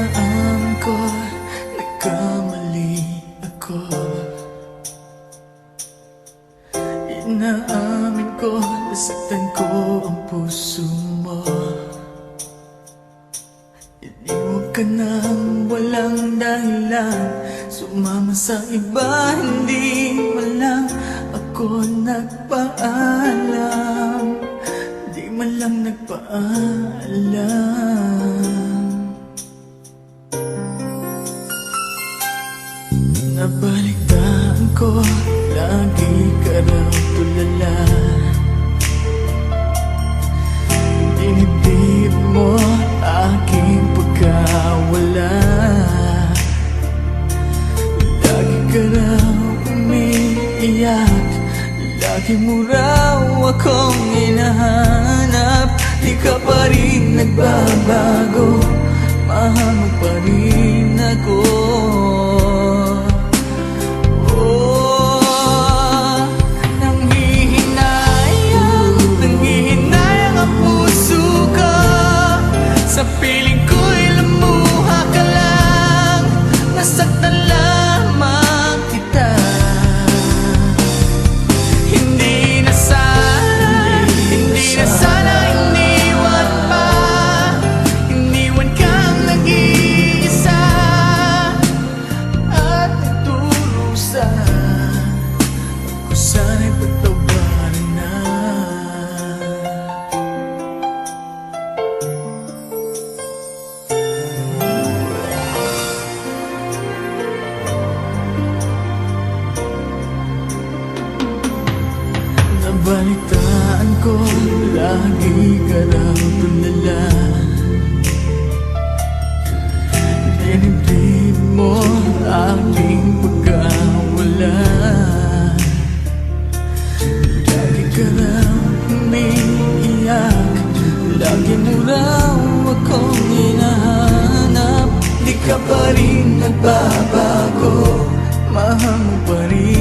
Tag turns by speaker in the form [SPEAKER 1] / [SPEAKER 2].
[SPEAKER 1] Inaamin ko, nagkamali ako. Inaamin ko, nasaktan ko ang puso mo. Iniwan ka nang walang dahilan, sumama sa iba, hindi man lang ako nagpaalam. Di man lang nagpaalam. Nabalitaan ko, lagi ka raw tulala. Dinibdib mo aking pagkawala. Lagi ka raw umiiyak, lagi mo raw akong hinahanap. Di ka pa rin nagbabago, mahal pa rin ako. Sa piling ko'y lumuha ka lang, nasaktan lamang kita. Hindi na sana iniwan pa. Iniwan kang nag-iisa at nagdurusan. Ako sana'y pagtawarin na. Nabalitaan ko, lagi ka raw tulala. Dinibdib mo aking pagkawala. Lagi ka raw umiiyak, lagi mo raw akong hinahanap. Di ka pa rin nagbabago, mahal mo pa rin